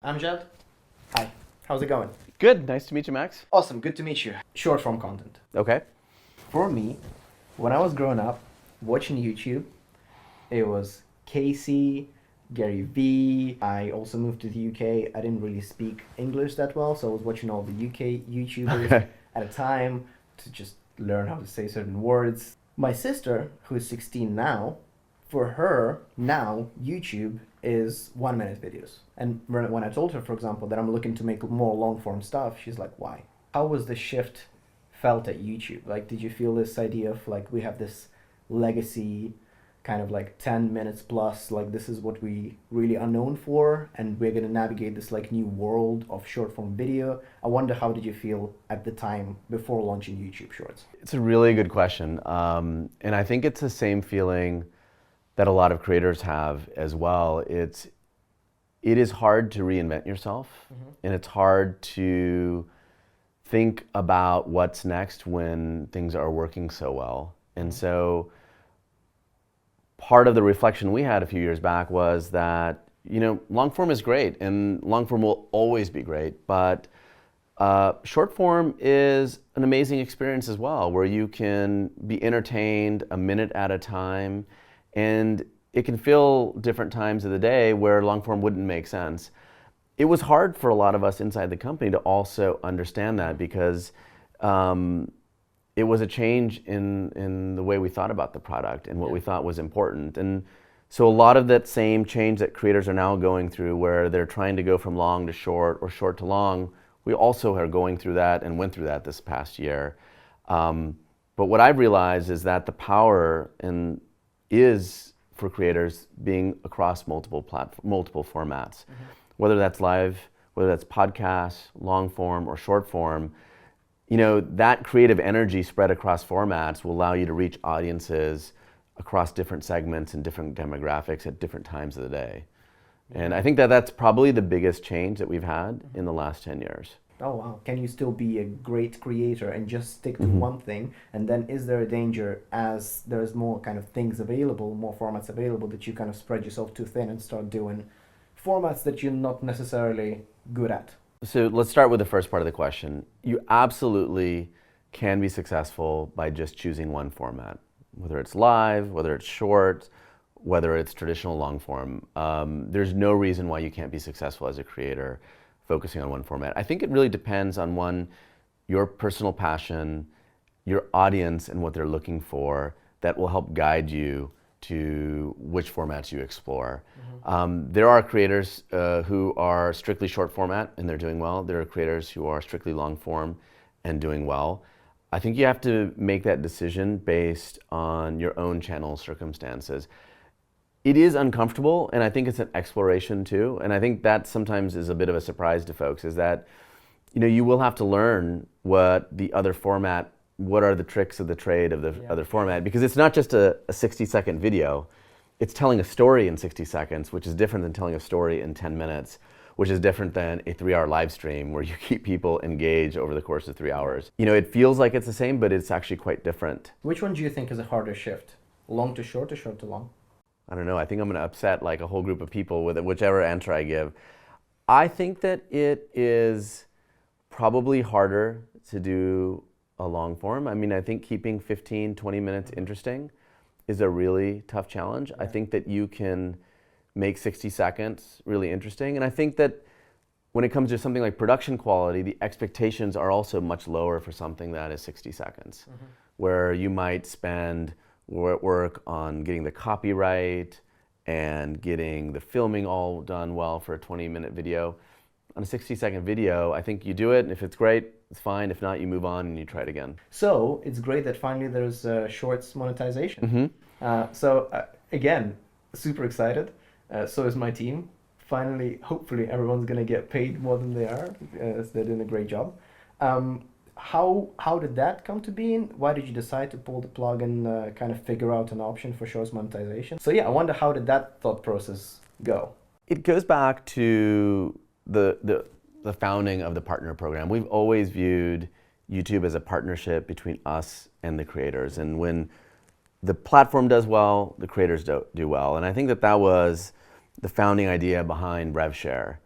Amjad, hi. How's it going? Good. Nice to meet you, Max. Awesome, good to meet you. Short form content. Okay. For me, when I was growing up, watching YouTube, it was Casey, Gary Vee. I also moved to the UK. I didn't really speak English that well, so I was watching all the UK YouTubers Okay. at a time to just learn how to say certain words. My sister, who is 16 now, for her, now, YouTube is 1 minute videos. And when I told her, for example, that I'm looking to make more long form stuff, she's like, why? How was the shift felt at YouTube? Like, did you feel this idea of like, we have this legacy kind of like 10 minutes plus, like this is what we really are known for, and we're gonna navigate this like new world of short form video? I wonder, how did you feel at the time before launching YouTube Shorts? It's a really good question. And I think it's the same feeling that a lot of creators have as well. It is hard to reinvent yourself, and it's hard to think about what's next when things are working so well. And so part of the reflection we had a few years back was that, long form is great and long form will always be great, but short form is an amazing experience as well, where you can be entertained a minute at a time, and it can fill different times of the day where long form wouldn't make sense. It was hard for a lot of us inside the company to also understand that, because it was a change in the way we thought about the product and what we thought was important. And so a lot of that same change that creators are now going through, where they're trying to go from long to short or short to long, we also are going through that and went through that this past year. But what I've realized is that the power is for creators being across multiple formats, whether that's live, whether that's podcasts, long form or short form. That creative energy spread across formats will allow you to reach audiences across different segments and different demographics at different times of the day. And I think that that's probably the biggest change that we've had in the last 10 years. Oh wow. Can you still be a great creator and just stick to one thing? And then is there a danger, as there's more kind of things available, more formats available, that you kind of spread yourself too thin and start doing formats that you're not necessarily good at? So let's start with the first part of the question. You absolutely can be successful by just choosing one format, whether it's live, whether it's short, whether it's traditional long form. There's no reason why you can't be successful as a creator focusing on one format. I think it really depends on your personal passion, your audience and what they're looking for, that will help guide you to which formats you explore. There are creators who are strictly short format and they're doing well. There are creators who are strictly long form and doing well. I think you have to make that decision based on your own channel circumstances. It is uncomfortable, and I think it's an exploration too. And I think that sometimes is a bit of a surprise to folks, is that you will have to learn what are the tricks of the trade of the other format, because it's not just a 60-second video. It's telling a story in 60 seconds, which is different than telling a story in 10 minutes, which is different than a 3-hour live stream where you keep people engaged over the course of 3 hours. It feels like it's the same, but it's actually quite different. Which one do you think is a harder shift? Long to short or short to long? I don't know. I think I'm going to upset like a whole group of people with whichever answer I give. I think that it is probably harder to do a long form. I mean, I think keeping 15, 20 minutes interesting is a really tough challenge. I think that you can make 60 seconds really interesting. And I think that when it comes to something like production quality, the expectations are also much lower for something that is 60 seconds, where you might spend work on getting the copyright and getting the filming all done well for a 20-minute video. On a 60-second video, I think you do it, and if it's great, it's fine. If not, you move on and you try it again. So it's great that finally there's shorts monetization. Again, super excited. So is my team. Finally, hopefully everyone's gonna get paid more than they are, as they're doing a great job. How did that come to being? Why did you decide to pull the plug and kind of figure out an option for shorts monetization? So yeah, I wonder, how did that thought process go? It goes back to the founding of the partner program. We've always viewed YouTube as a partnership between us and the creators. And when the platform does well, the creators do well. And I think that was the founding idea behind RevShare.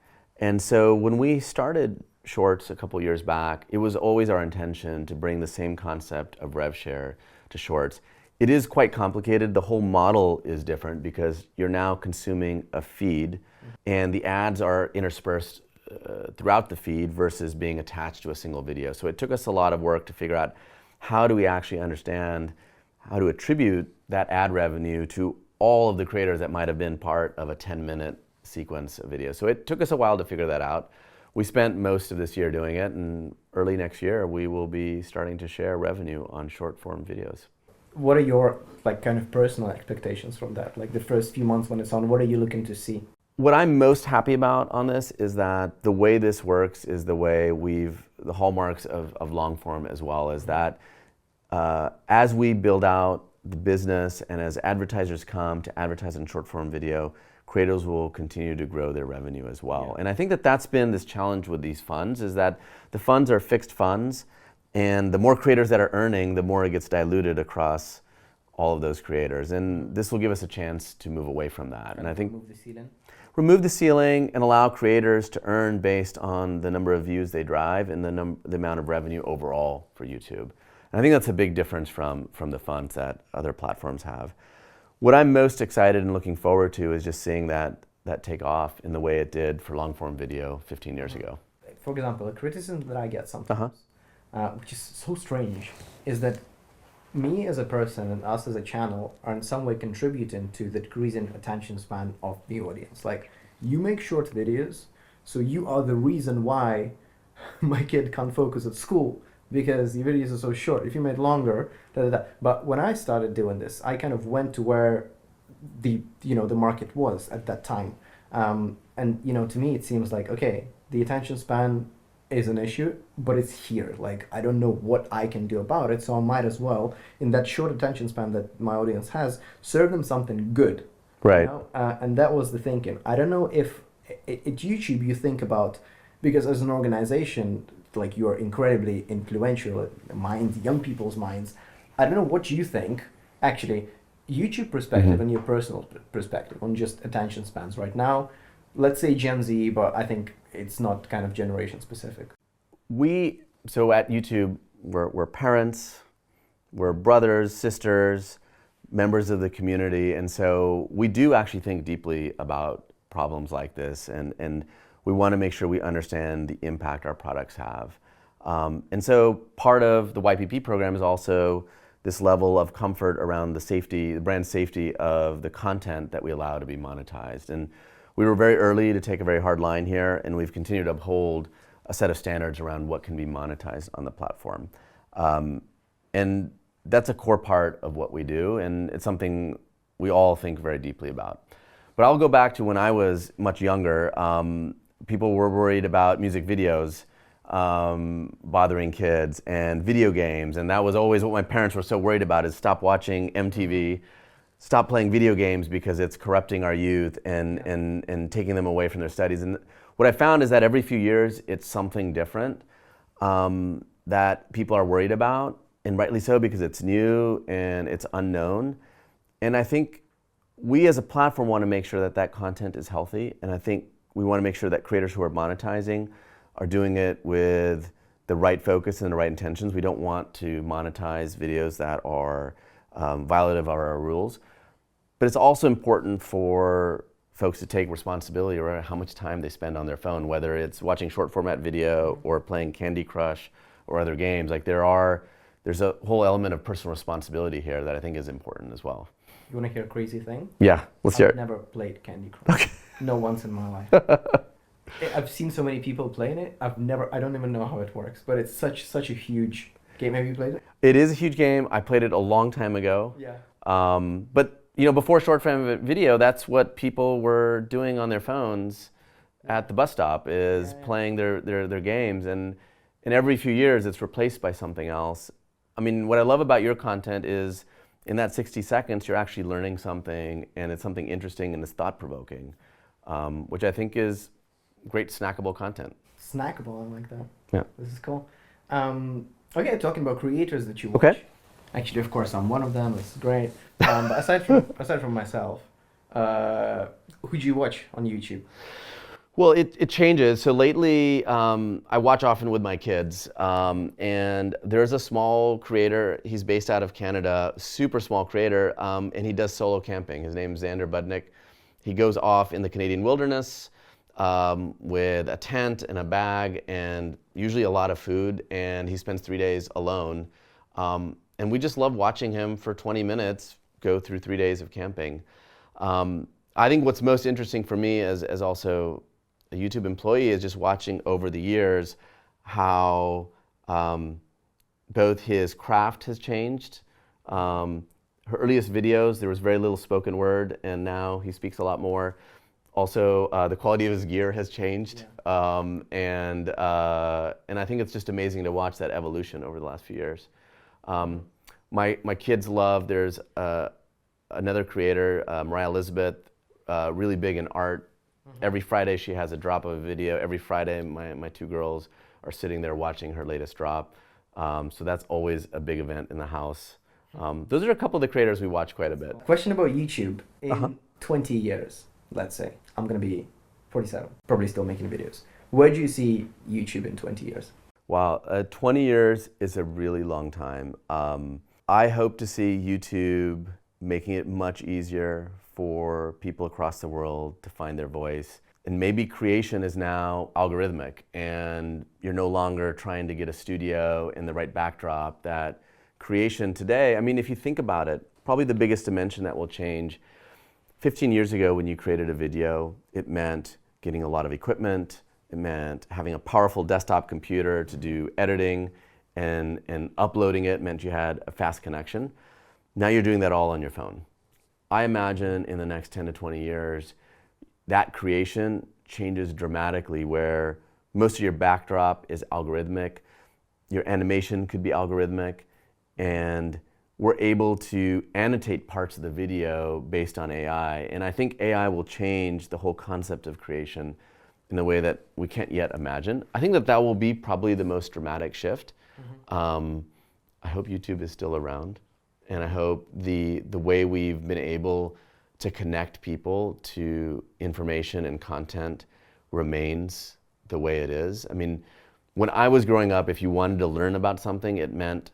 And so when we started Shorts a couple years back, it was always our intention to bring the same concept of rev share to Shorts. It is quite complicated. The whole model is different because you're now consuming a feed and the ads are interspersed throughout the feed versus being attached to a single video. So it took us a lot of work to figure out how do we actually understand how to attribute that ad revenue to all of the creators that might have been part of a 10-minute sequence of video. So it took us a while to figure that out. We spent most of this year doing it, and early next year we will be starting to share revenue on short form videos. What are your kind of personal expectations from that? Like the first few months when it's on, what are you looking to see? What I'm most happy about on this is that the way this works is the way the hallmarks of long form as well, is that as we build out the business and as advertisers come to advertise in short form video, creators will continue to grow their revenue as well. Yeah. And I think that that's been this challenge with these funds, is that the funds are fixed funds, and the more creators that are earning, the more it gets diluted across all of those creators. And this will give us a chance to move away from that. And I think remove the ceiling and allow creators to earn based on the number of views they drive and the amount of revenue overall for YouTube. And I think that's a big difference from the funds that other platforms have. What I'm most excited and looking forward to is just seeing that take off in the way it did for long form video 15 years ago. For example, a criticism that I get sometimes, which is so strange, is that me as a person and us as a channel are in some way contributing to the decreasing attention span of the audience. Like, you make short videos, so you are the reason why my kid can't focus at school, because the videos are so short. If you made longer, But when I started doing this, I kind of went to where the market was at that time. And to me, it seems like, okay, the attention span is an issue, but it's here. Like, I don't know what I can do about it, so I might as well, in that short attention span that my audience has, serve them something good. Right. And that was the thinking. I don't know if at YouTube you think about, because as an organization, like, you're incredibly influential in young people's minds. I don't know what you think, actually, YouTube perspective and your personal perspective on just attention spans right now. Let's say Gen Z, but I think it's not kind of generation specific. So at YouTube, we're parents, we're brothers, sisters, members of the community, and so we do actually think deeply about problems like this, and we want to make sure we understand the impact our products have. And so part of the YPP program is also this level of comfort around the brand safety of the content that we allow to be monetized. And we were very early to take a very hard line here, and we've continued to uphold a set of standards around what can be monetized on the platform. And that's a core part of what we do, and it's something we all think very deeply about. But I'll go back to when I was much younger. People were worried about music videos bothering kids and video games, and that was always what my parents were so worried about, is stop watching MTV, stop playing video games because it's corrupting our youth and taking them away from their studies. And what I found is that every few years it's something different that people are worried about, and rightly so, because it's new and it's unknown. And I think we as a platform want to make sure that content is healthy, and I think we want to make sure that creators who are monetizing are doing it with the right focus and the right intentions. We don't want to monetize videos that are violative of our rules. But it's also important for folks to take responsibility around how much time they spend on their phone, whether it's watching short format video or playing Candy Crush or other games. Like, there's a whole element of personal responsibility here that I think is important as well. You want to hear a crazy thing? Yeah, let's hear it. I've never played Candy Crush. Okay. No, once in my life. I've seen so many people playing it. I don't even know how it works, but it's such a huge game. Have you played it? It is a huge game. I played it a long time ago. Yeah. But before short form video, that's what people were doing on their phones at the bus stop, is playing their games, and every few years it's replaced by something else. I mean, what I love about your content is in that 60 seconds you're actually learning something, and it's something interesting and it's thought-provoking, which I think is great snackable content. Snackable, I like that. Yeah. This is cool. Okay, talking about creators that you watch. Okay. Actually, of course, I'm one of them. This is great. But aside from myself, who do you watch on YouTube? Well, it changes. So lately, I watch often with my kids, and there's a small creator. He's based out of Canada, super small creator, and he does solo camping. His name's Xander Budnick. He goes off in the Canadian wilderness with a tent and a bag and usually a lot of food, and he spends 3 days alone. And we just love watching him for 20 minutes go through 3 days of camping. I think what's most interesting for me as also a YouTube employee is just watching over the years how both his craft has changed. Her earliest videos, there was very little spoken word, and now he speaks a lot more. Also, the quality of his gear has changed, and I think it's just amazing to watch that evolution over the last few years. My kids love, there's another creator, Mariah Elizabeth, really big in art. Every Friday she has a drop of a video. Every Friday my two girls are sitting there watching her latest drop. So that's always a big event in the house. Those are a couple of the creators we watch quite a bit. Question about YouTube. In 20 years, let's say, I'm going to be 47, probably still making videos. Where do you see YouTube in 20 years? Wow, 20 years is a really long time. I hope to see YouTube making it much easier for people across the world to find their voice. And maybe creation is now algorithmic and you're no longer trying to get a studio and the right backdrop. That creation today, I mean, if you think about it, probably the biggest dimension that will change. 15 years ago when you created a video, it meant getting a lot of equipment, it meant having a powerful desktop computer to do editing, and uploading it meant you had a fast connection. Now you're doing that all on your phone. I imagine in the next 10 to 20 years, that creation changes dramatically where most of your backdrop is algorithmic, your animation could be algorithmic, and we're able to annotate parts of the video based on AI. And I think AI will change the whole concept of creation in a way that we can't yet imagine. I think that will be probably the most dramatic shift. I hope YouTube is still around. And I hope the way we've been able to connect people to information and content remains the way it is. I mean, when I was growing up, if you wanted to learn about something, it meant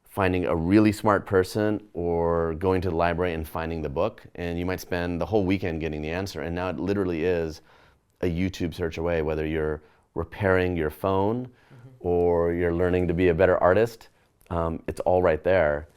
finding a really smart person or going to the library and finding the book. And you might spend the whole weekend getting the answer. And now it literally is a YouTube search away, whether you're repairing your phone or you're learning to be a better artist, it's all right there.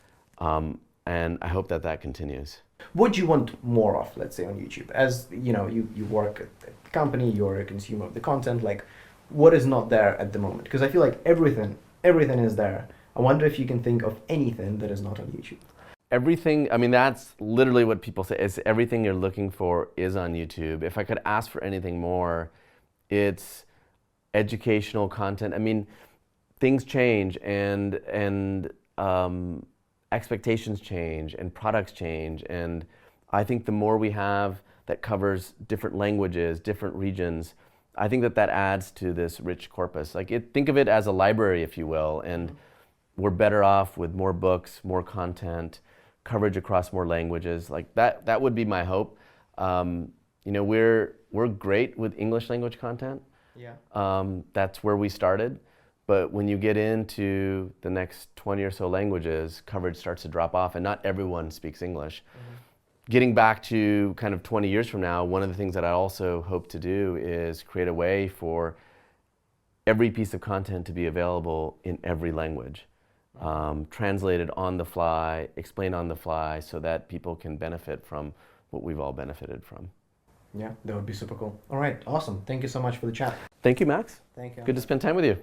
And I hope that continues. What do you want more of, let's say, on YouTube? As you know, you work at the company, you're a consumer of the content, like what is not there at the moment? Because I feel like everything is there. I wonder if you can think of anything that is not on YouTube. Everything, I mean, that's literally what people say, is everything you're looking for is on YouTube. If I could ask for anything more, it's educational content. I mean, things change and expectations change and products change, and I think the more we have that covers different languages, different regions, I think that adds to this rich corpus. Like think of it as a library, if you will, and we're better off with more books, more content, coverage across more languages. Like that would be my hope. You know, we're great with English language content. That's where we started. But when you get into the next 20 or so languages, coverage starts to drop off, and not everyone speaks English. Getting back to kind of 20 years from now, one of the things that I also hope to do is create a way for every piece of content to be available in every language, translated on the fly, explained on the fly, so that people can benefit from what we've all benefited from. Yeah, that would be super cool. All right, awesome. Thank you so much for the chat. Thank you, Max. Thank you. Good to spend time with you.